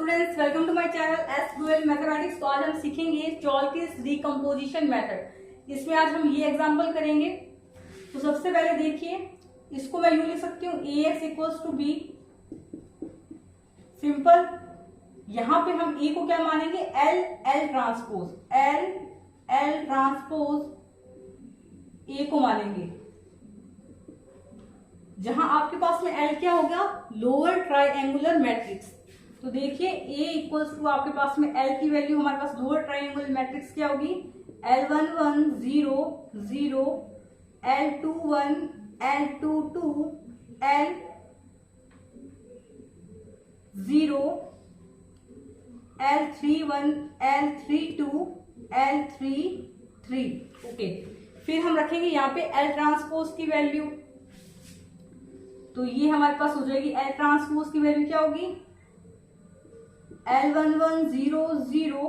Students, welcome to my channel S mathematics. तो आज हम सीखेंगे चॉल्किस डिकम्पोजिशन मेथड। इसमें आज हम ये एग्जांपल करेंगे। तो सबसे पहले देखिए, इसको मैं यूं लिख सकती हूँ A X equals to B. Simple. यहां पे हम ए को क्या मानेंगे, L L transpose, L L transpose A को मानेंगे। जहां आपके पास में एल क्या होगा, लोअर ट्राइंगुलर मैट्रिक्स। तो देखिए ए इक्वल्स टू आपके पास में एल की वैल्यू हमारे पास लोअर ट्राइंगुलर मैट्रिक्स क्या होगी, L11 0 0, L21 L22 L0, L31 L32 L33। Okay, फिर हम रखेंगे यहाँ पे एल ट्रांसपोज की वैल्यू। तो ये हमारे पास हो जाएगी एल ट्रांसपोज की वैल्यू क्या होगी, L11 0 0,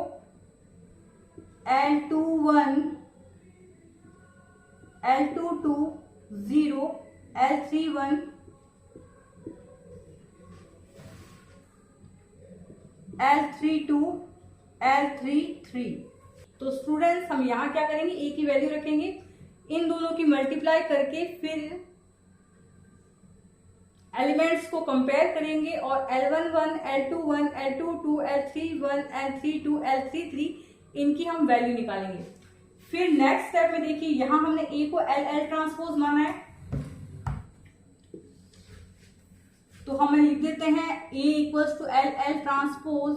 L21 L22 0, L31 L32 L33। तो स्टूडेंट्स, हम यहां क्या करेंगे, ए की वैल्यू रखेंगे, इन दोनों की मल्टीप्लाई करके फिर एलिमेंट्स को कंपेयर करेंगे और L11 L21 L22 L31 L32 L33 इनकी हम वैल्यू निकालेंगे। फिर नेक्स्ट स्टेप में देखिए, यहां हमने ए को एल एल ट्रांसपोज माना है, तो हम लिख देते हैं A equals to L L transpose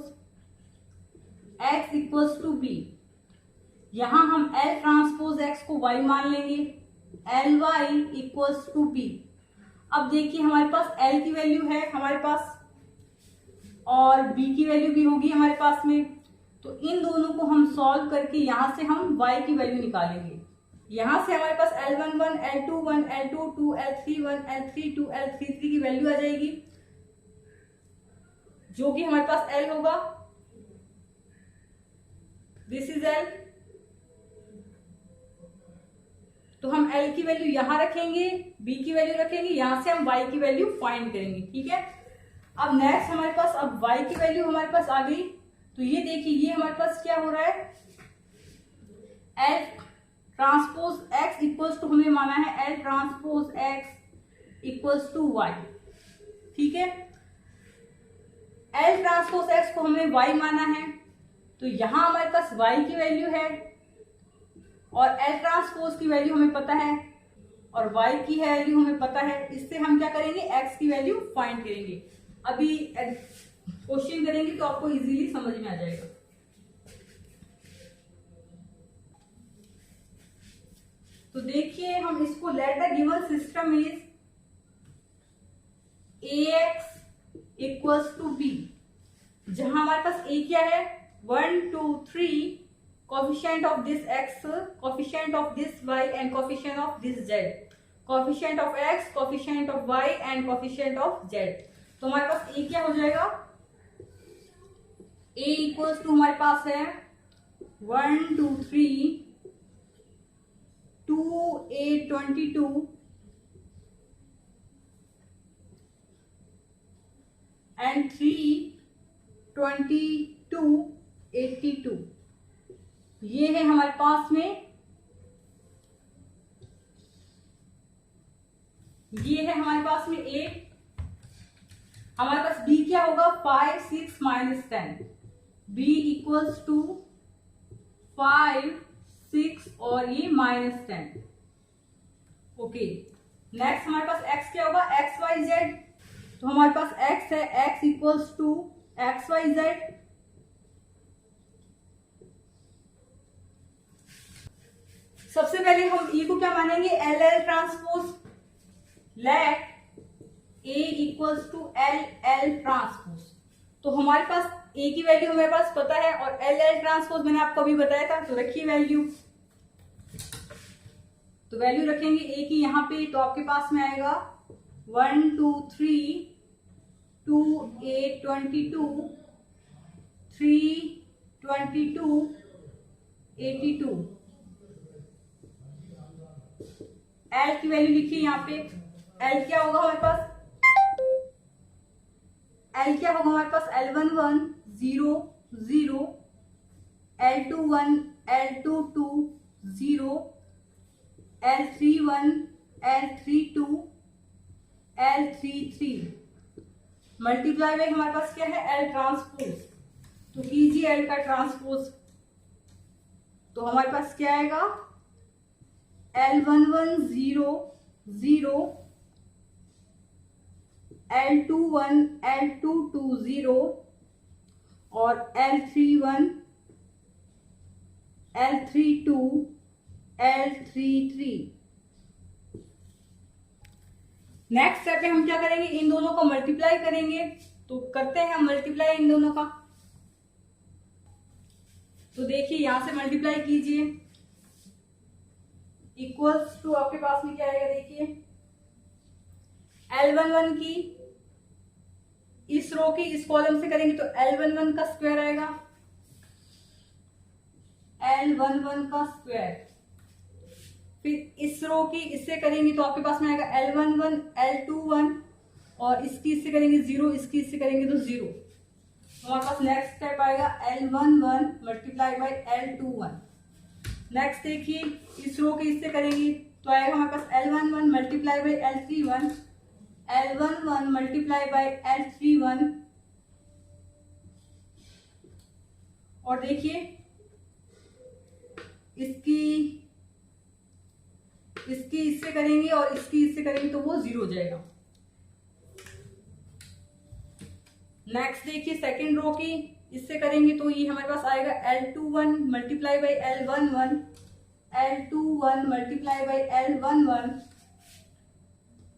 X equals to B. यहां हम एल ट्रांसपोज एक्स को वाई मान लेंगे, L Y equals to B. अब देखिए, हमारे पास L की वैल्यू है हमारे पास और B की वैल्यू भी होगी हमारे पास में। तो इन दोनों को हम सॉल्व करके यहां से हम Y की वैल्यू निकालेंगे। यहां से हमारे पास L11 L21 L22 L31 L32 L33 की वैल्यू आ जाएगी, जो कि हमारे पास L होगा। This is L। तो हम L की वैल्यू यहां रखेंगे, B की वैल्यू रखेंगे, यहां से हम Y की वैल्यू फाइंड करेंगे। ठीक है। अब नेक्स्ट हमारे पास अब Y की वैल्यू हमारे पास आ गई। तो ये देखिए, ये हमारे पास क्या हो रहा है, L transpose X equals to हमें माना है L transpose X equals to Y। ठीक है। L ट्रांसपोज X को हमें Y माना है, तो यहां हमारे पास Y की वैल्यू है और L ट्रांसपोज की वैल्यू हमें पता है और Y की वैल्यू हमें पता है। इससे हम क्या करेंगे, X की वैल्यू फाइंड करेंगे। अभी क्वेश्चन करेंगे तो आपको इजीली समझ में आ जाएगा। तो देखिए, हम इसको let the given system is AX equals to B। जहां हमारे पास A क्या है, 1 2 3, coefficient of this x, coefficient of this y and coefficient of this z, coefficient of x, coefficient of y and coefficient of z। तो हमारे पास a क्या हो जाएगा, a equals to हमारे पास है 1 2 3 2 8 22 and 3 22 82। ये है हमारे पास में, ये है हमारे पास में A। हमारे पास B क्या होगा, 5 6 -10। B इक्वल्स टू 5 6 और ये -10। ओके, नेक्स्ट हमारे पास X क्या होगा, एक्स वाई जेड। तो हमारे पास X है, X equals to X Y Z. सबसे पहले हम E को क्या मानेंगे, L L transpose, let A equals to L L transpose. तो हमारे पास A की वैल्यू हमारे पास पता है और एल एल ट्रांसपोज मैंने आपको अभी बताया था। तो रखिए वैल्यू, तो वैल्यू रखेंगे A की यहां पे, तो आपके पास में आएगा 1 2 3 2 8 22 3 22 82। L की वैल्यू लिखिए यहाँ पे, L क्या होगा हमारे पास, L क्या होगा हमारे पास, L11 0 0, L21 L22 0, L31 L32 L33 multiply by हमारे पास क्या है L ट्रांसपोज। तो कीजिए L का ट्रांसपोज, तो हमारे पास क्या आएगा L11 0 0, L21 L22 0 और L31 L32 L33। Next step में हम क्या करेंगे, इन दोनों को मल्टीप्लाई करेंगे। तो करते हैं हम मल्टीप्लाई इन दोनों का। तो देखिए यहां से मल्टीप्लाई कीजिए, इक्वल्स टू आपके पास में क्या आएगा, देखिए L11 की इस रो की इस कॉलम से करेंगे तो L11 का स्क्वायर आएगा, L11 का स्क्वायर। फिर इस रो की इससे करेंगे तो आपके पास में आएगा L11 L21 और इसकी इससे करेंगे 0, इसकी इससे करेंगे तो 0। तो हमारे पास नेक्स्ट स्टेप आएगा L11 multiply by L21। Next देखिए इस रो की इससे करेंगे तो आएगा हमारे पास L11 multiply by L31, L11 multiply by L31। और देखिए इसकी इससे करेंगे और इसकी इससे करेंगे तो वो 0 हो जाएगा। नेक्स्ट देखिए सेकंड रो की इससे करेंगे तो ये हमारे पास आएगा L21 multiply by L11, L21 multiply by L11।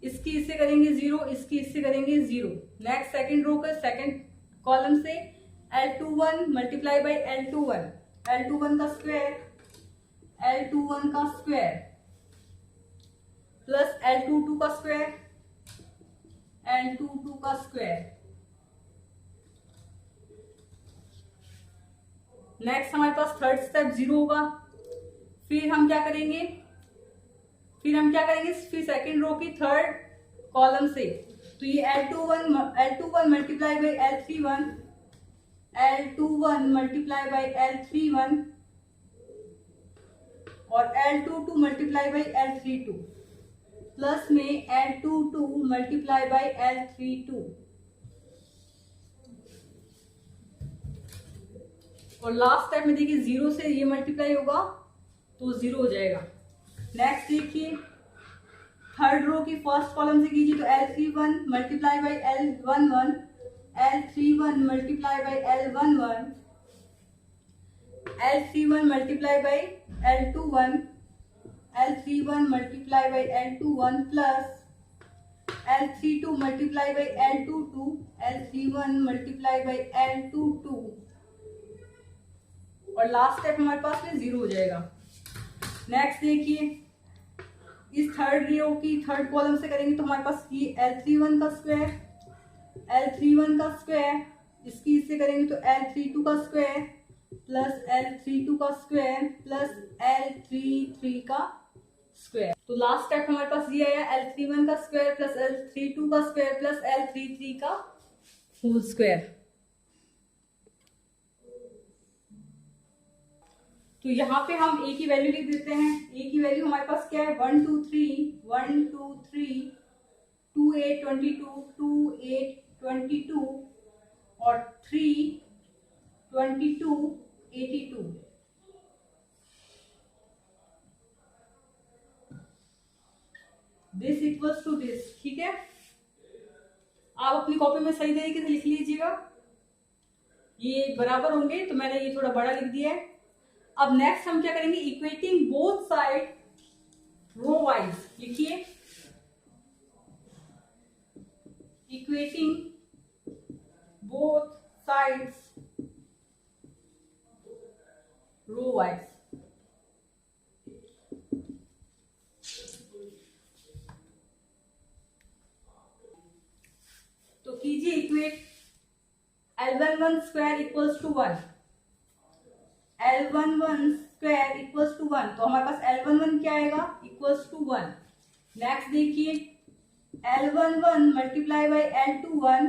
इसकी इससे करेंगे 0, इसकी इससे करेंगे 0। नेक्स्ट सेकंड रो का सेकंड कॉलम से L21 multiply by L21, L21 का स्क्वायर, L21 का स्क्वायर प्लस L22 का स्क्वायर, L22 का स्क्वायर। नेक्स्ट हमारे पास थर्ड स्टेप 0 होगा। फिर हम क्या करेंगे, फिर सेकंड रो की थर्ड कॉलम से तो ये L21 multiply by L31, L21 multiply by L31 और L22 multiply by L32 plus में L22 मल्टीप्लाई बाय L32 और लास्ट स्टेप में देखिए 0 से ये मल्टीप्लाई होगा तो 0 हो जाएगा। नेक्स्ट देखिए थर्ड रो की फर्स्ट कॉलम से कीजिए तो L31 multiply by L11, L31 multiply by L11, L31 multiply by L21, L31 multiply by L21 plus L32 multiply by L22, L31 multiply by L22 और लास्ट स्टेप हमारे पास में 0 हो जाएगा। Next देखिए इस थर्ड रो की थर्ड कॉलम से करेंगे तो हमारे पास ये L31 का स्क्वायर, L31 का स्क्वायर, इसकी इससे करेंगे तो L32 का स्क्वायर प्लस L32 का स्क्वायर प्लस L33 का स्क्वायर। तो लास्ट स्टेप हमारे पास ये आया L31 का स्क्वायर प्लस L32 का स्क्वायर प्लस L33 का होल स्क्वायर। तो यहाँ पे हम a की वैल्यू लिख देते हैं। a की वैल्यू हमारे पास क्या है 1 2 3 2 8 22 और 3 22 82। This equals to this. ठीक है, आप अपनी कॉपी में सही तरीके से लिख लीजिएगा, ये बराबर होंगे। तो मैंने ये थोड़ा बड़ा लिख दिया है। अब नेक्स्ट हम क्या करेंगे, equating both side row wise. लिखिए equating both sides row wise. तो कीजिए equate L11 square equals to 1, L11 square equals to 1। तो हमारे पास L11 क्या आएगा इक्वल्स टू 1। नेक्स्ट देखिए L11 multiply by L21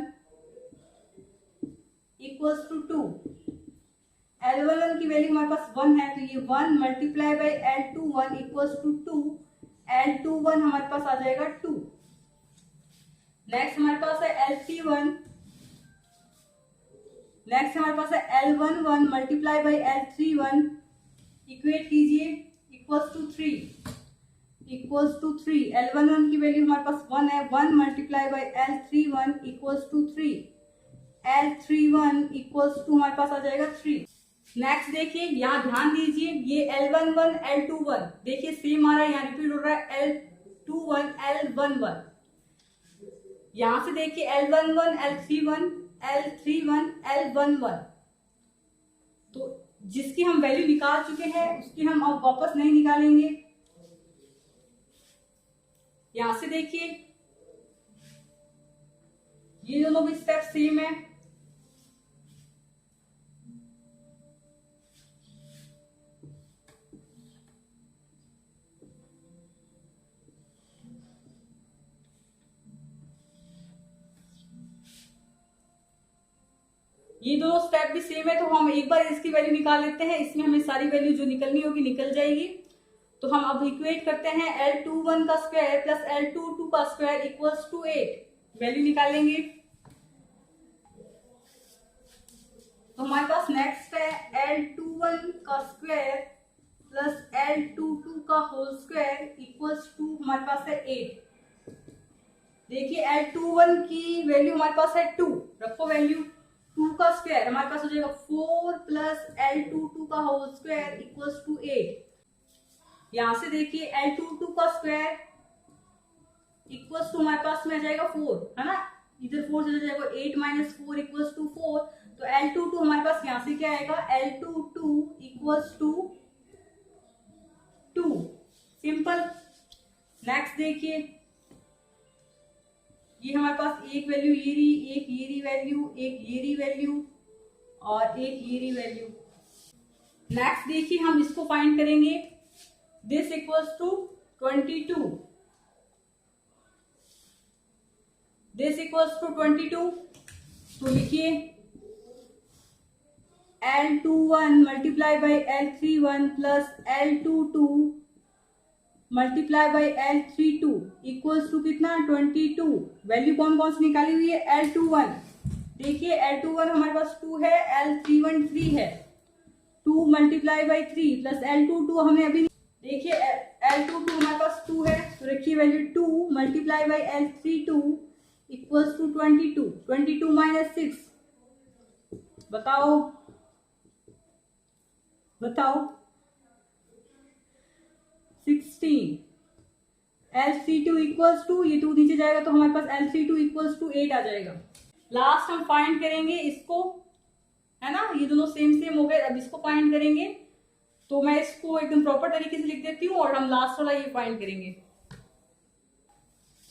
equals to 2। L11 की वैल्यू हमारे पास 1 है, तो ये 1 multiply by L21 equals to 2। L21 हमारे पास आ जाएगा 2। नेक्स्ट हमारे पास है L31। नेक्स्ट हमारे पास है L11 multiply by L31, equate कीजिए, equals to 3। Equals to 3। L11 की वैल्यू हमारे पास 1 है, 1 multiply by L31 equals to 3। L31 equals to हमारे पास आ जाएगा 3। नेक्स्ट देखिए, यहाँ ध्यान दीजिए, ये L11 L21 देखिए सेम आ रहा है, यहाँ रिपीट हो रहा है L21 L11। यहां से देखिए L11 L31 L31 L11, तो जिसकी हम वैल्यू निकाल चुके हैं उसकी हम अब वापस नहीं निकालेंगे। यहां से देखिए ये दोनों भी स्टेप सेम है। ये दोनों स्टेप भी सेम है, तो हम एक बार इसकी वैल्यू निकाल लेते हैं, इसमें हमें सारी वैल्यू जो निकलनी होगी निकल जाएगी। तो हम अब इक्वेट करते हैं L21 का स्क्वायर प्लस L22 का स्क्वायर इक्वल्स टू 8। वैल्यू निकालेंगे तो हमारे पास नेक्स्ट है L21 का स्क्वायर प्लस L22 का होल स्क्वायर इक्वल्स टू हमारे पास है 8। देखिए L21 की वैल्यू हमारे पास है 2, रखो वैल्यू। 2 का स्क्वायर हमारे पास हो जाएगा 4 प्लस L22 का होल स्क्वायर इक्वल्स टू 8। यहां से देखिए L22 का स्क्वायर इक्वल्स टू हमारे पास में आ जाएगा 4, है ना, इधर 4 चला जाएगा, 8 माइनस 4 इक्वल्स टू 4। तो L22 हमारे पास यहां से क्या आएगा, L22 equals to 2। Simple. Next देखिए, ये हमारे पास एक वैल्यू ये रही, एक ये रही वैल्यू, एक ये रही वैल्यू और एक ये रही वैल्यू। नेक्स्ट देखिए, हम इसको फाइंड करेंगे। This equals to 22, this equals to 22। तो लिखिए L21 multiply by L31 plus L22 multiply by L32 equals to कितना, 22। वैल्यू कौन कौन सी निकाली हुई है, L21। देखिए L21 हमारे पास 2 है, L31 3 है। 2 मल्टीप्लाई बाई 3 प्लस L22 हमने अभी देखिए L22 हमारे पास 2 है, तो रखिए value 2 multiply by L32 equals to 22। 22 minus 6, बताओ बताओ, 16। L32 इक्वल्स टू, ये 2 नीचे जाएगा तो हमारे पास L32 इक्वल्स टू 8 आ जाएगा। लास्ट हम फाइंड करेंगे इसको, है ना, ये दोनों सेम सेम हो गए। अब इसको फाइंड करेंगे, तो मैं इसको एकदम प्रॉपर तरीके से लिख देती हूँ और हम लास्ट वाला ये फाइंड करेंगे।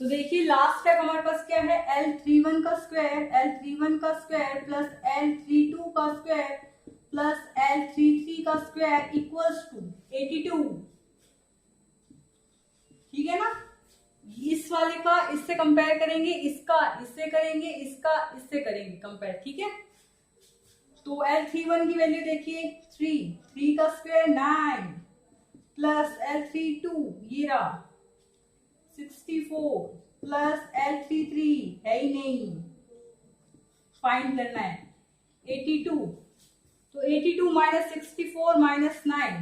तो देखिए लास्ट स्टेप हमारे पास क्या है, L31 का स्क्वायर, L31 का स्क्वायर प्लस L32 का स्क्वायर प्लस L33 का स्क्वायर इक्वल्स टू 82। ठीक है ना, इस वाले का इससे कंपेयर करेंगे, इसका इससे करेंगे, इसका इससे करेंगे कंपेयर। ठीक है, तो L31 की वैल्यू देखिए 3 का स्क्वायर 9 प्लस L32 ये रहा 64 प्लस L33 है ही नहीं, फाइंड करना है 82। तो 82 माइनस 64 माइनस 9,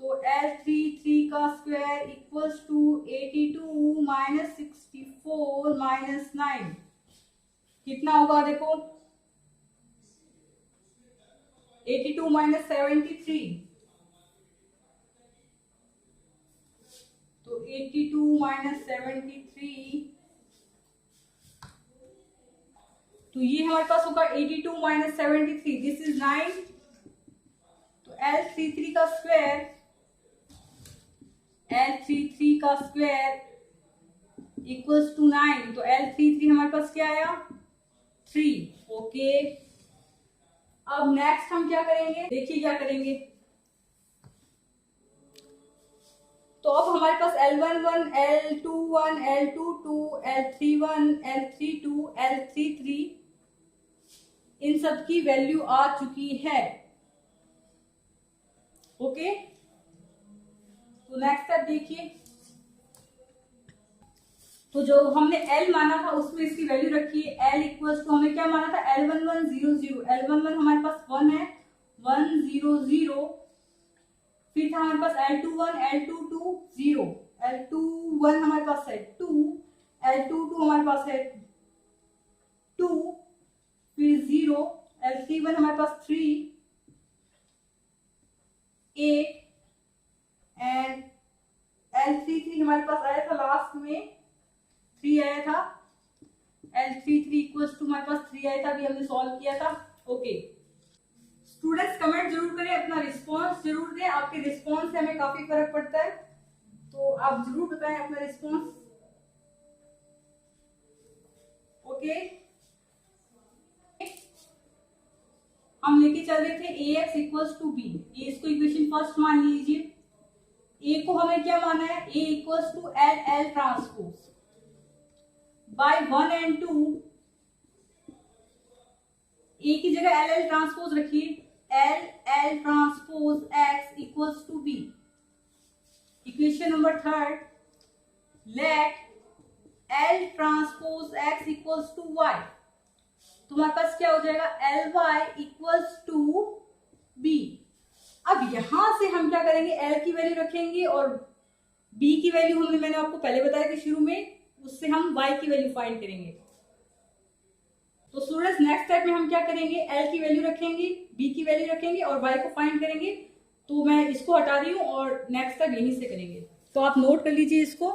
तो L33 का square equals to 82 minus 64 minus 9 कितना होगा, देखो 82 माइनस 73, तो 82 माइनस 73, तो ये हमारे पास होगा 82 माइनस 73, दिस इज 9। तो L33 का स्क्वायर, L33 का स्क्वायर इक्वल्स टू 9, तो L33 हमारे पास क्या आया 3। ओके, अब नेक्स्ट हम क्या करेंगे, देखिए क्या करेंगे। तो अब हमारे पास L11 L21 L22 L31 L32 L33 इन सब की वैल्यू आ चुकी है। ओके, तो नेक्स्ट स्टेप देखिए। तो जो हमने L माना था उसमें इसकी वैल्यू रखी है। L इक्वल्स टू हमने क्या माना था, L11 0 0। L11 हमारे पास 1 है, 1 0 0। फिर था हमारे पास L21 L22 0। L21 हमारे पास है 2, L22 हमारे पास है 2, फिर 0। L31 हमारे पास 3, 8 एंड L33 हमारे पास आया था लास्ट में 3 आया था। L33 इक्वल्स टू हमारे पास 3 आया था, अभी हमने सॉल्व किया था। ओके स्टूडेंट्स, कमेंट जरूर करें, अपना रिस्पांस जरूर दें। आपके रिस्पांस से हमें काफी फर्क पड़ता है, तो आप जरूर बताएं अपना रिस्पांस। ओके, हम लेके चल रहे थे ax इक्वल्स टू बी। ये इसको इक्वेशन फर्स्ट मान लीजिए। a को हमें क्या माना है, a equals to L L transpose by 1 and 2। a की जगह एल एल ट्रांसपोज रखिए, L L transpose x equals to बी। Equation number third, let L transpose x equals to y। तुम्हारे पास क्या हो जाएगा, L Y equals to B. अब यहां से हम क्या करेंगे, L की वैल्यू रखेंगे और B की वैल्यू मैंने आपको पहले बताया था शुरू में, उससे हम Y की वैल्यू फाइंड करेंगे। तो स्टूडेंट्स नेक्स्ट स्टेप में हम क्या करेंगे, L की वैल्यू रखेंगे, B की वैल्यू रखेंगे और Y को फाइंड करेंगे। तो मैं इसको हटा रही हूँ और नेक्स्ट स्टेप यहीं से करेंगे, तो आप नोट कर लीजिए इसको।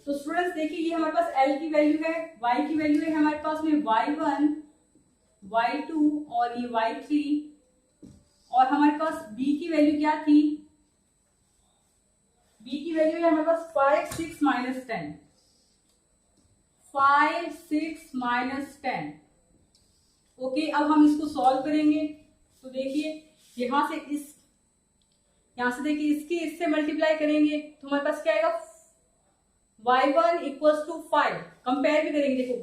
तो स्टूडेंट्स देखिए, ये हमारे पास L की वैल्यू है, Y की वैल्यू है हमारे पास में Y1 Y2 और ये Y3, और हमारे पास B की वैल्यू क्या थी, B की वैल्यू है हमारे पास 5 6 माइनस 10, 5 6 माइनस 10। ओके, अब हम इसको सॉल्व करेंगे। तो देखिए यहां से देखिए इससे मल्टीप्लाई करेंगे तो हमारे पास क्या आएगा, y1 इक्वल्स टू 5। कंपेयर भी करेंगे, देखो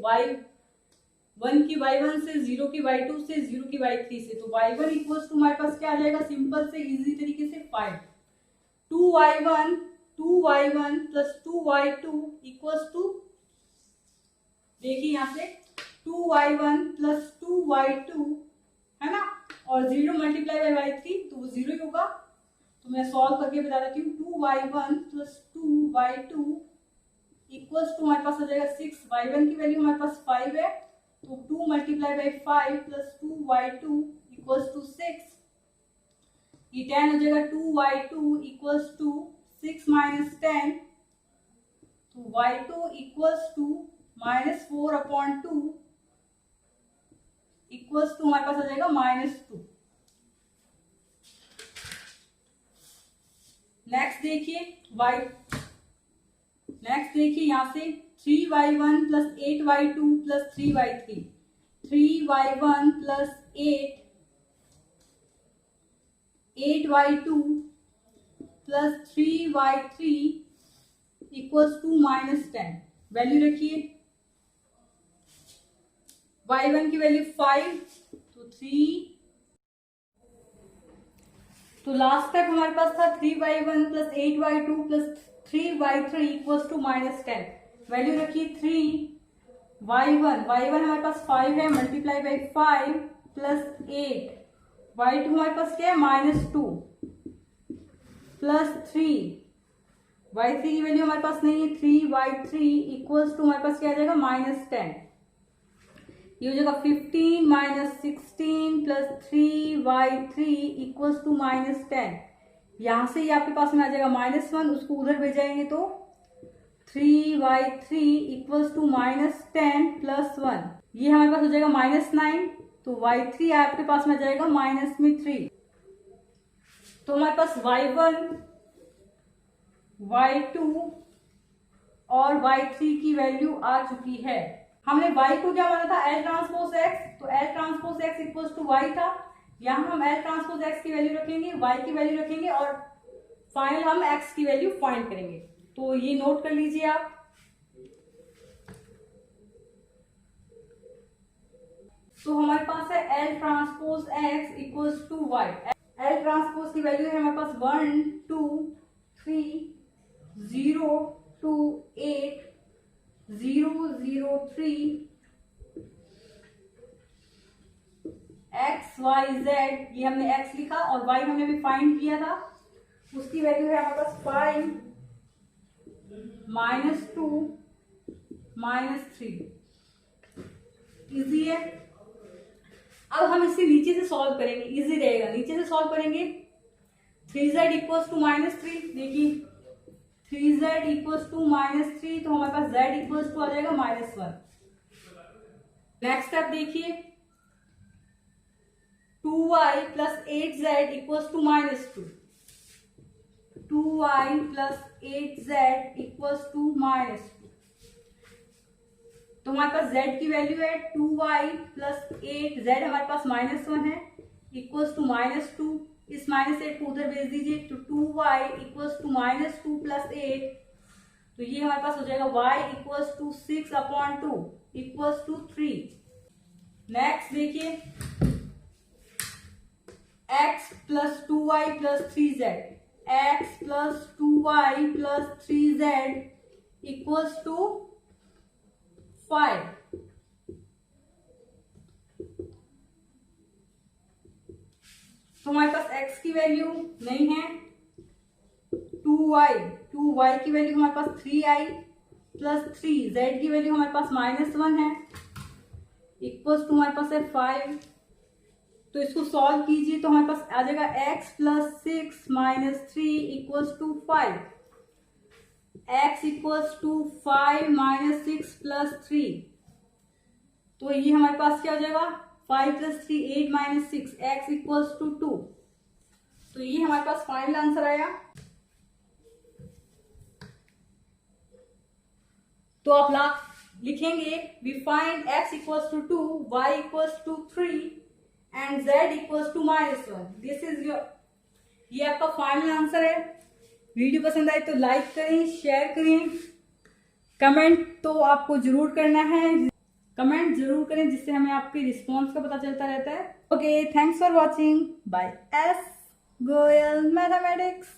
y1 की y1 से, 0 की y2 से, 0 की y3 से। तो y1 इक्वल्स टू हमारे पास क्या आ जाएगा, सिंपल से इजी तरीके से 5। 2y1 plus 2y2 equals to, देखिए यहाँ से 2y1 प्लस 2y2 है ना, और 0 मल्टीप्लाई बाई y3 तो वो 0 ही होगा। तो मैं सॉल्व करके बता देती हूँ, 2y1 plus 2y2 equals to हमारे पास आ जाएगा 6। y1 की वैल्यू हमारे पास 5 है, तो 2 multiply by 5 plus 2y2 equals to 6। ये 10 हो जाएगा, 2y2 इक्वल्स टू 6 माइनस 10, तो y2 equals to -4/2 equals to हमारे पास आ जाएगा -2। नेक्स्ट देखिए यहाँ से 3y1 plus 8y2 plus 3y3, 3y1 plus 8y2 plus 3y3 equals to -10। Value रखिए, y1 की वैल्यू 5, तो 3। तो लास्ट स्टेप हमारे पास था 3y1 plus 8y2 plus 3y3 equals to -10। Value रखिए 3y1 हमारे पास 5 है, मल्टीप्लाई बाई 5 प्लस 8, y2 हमारे पास क्या है, -2 प्लस 3, y3 की वैल्यू हमारे पास नहीं है, 3y3 इक्वल्स टू हमारे पास क्या आ जाएगा, -10। ये हो जाएगा 15 minus 16 plus 3y3 equals to -10। यहां से ये आपके पास में आ जाएगा -1, उसको उधर भेजाएंगे तो 3y3 इक्वल्स टू -10 प्लस 1, ये हमारे पास हो जाएगा -9, तो y3 आपके पास में आ जाएगा -3। तो हमारे पास y1 y2 और y3 की वैल्यू आ चुकी है। हमने y को क्या माना था, L ट्रांसपोज x, तो L transpose x equals to y था। यहाँ हम L ट्रांसपोज x की वैल्यू रखेंगे, y की वैल्यू रखेंगे और फाइनल हम x की वैल्यू फाइंड करेंगे। तो ये नोट कर लीजिए आप। तो हमारे पास है L transpose X equals to Y। L transpose की वैल्यू है हमारे पास 1 2 3 0 2 8 0 0 3 X Y Z, ये हमने X लिखा और Y हमने भी फाइंड किया था, उसकी वैल्यू है हमारे पास 5 -2 -3। इजी है। अब हम इसे नीचे से सॉल्व करेंगे, इजी रहेगा। नीचे से सॉल्व करेंगे 3z इक्वल्स टू -3, देखिए 3z इक्वल्स टू -3, तो हमारे पास z इक्वल्स टू आ जाएगा -1। नेक्स्ट स्टेप देखिए 2y plus 8z equals to -2, 2y plus 8z equals to -2। तो हमारे पास z की वैल्यू है 2y प्लस 8z, हमारे पास -1 है, इक्वल्स टू -2। इस -8 को उधर भेज दीजिए, तो 2y इक्वल्स टू -2 प्लस 8, तो ये हमारे पास हो जाएगा y equals to 6/2 equals to 3। Next देखिए x plus 2y plus 3z, x plus 2y plus 3z equals to 5। तो हमारे पास x की वैल्यू नहीं है, 2y की वैल्यू हमारे पास 3i प्लस 3, z की वैल्यू हमारे पास -1 है, इक्वल्स टू हमारे पास है 5। तो इसको सॉल्व कीजिए तो हमारे पास आ जाएगा x plus 6 minus 3 equals to 5, x equals to 5 minus 6 plus 3, तो ये हमारे पास क्या हो जाएगा 5 plus 3 8 minus 6, x equals to 2। तो ये हमारे पास फाइनल आंसर आया। तो आप लिखेंगे we find x equals to 2, y equals to 3 and z equals to -1। This is your, ये आपका फाइनल आंसर है। वीडियो पसंद आए तो लाइक करें, शेयर करें, कमेंट तो आपको जरूर करना है, कमेंट जरूर करें जिससे हमें आपके रिस्पॉन्स का पता चलता रहता है। Okay, thanks for watching, by S Goyal mathematics.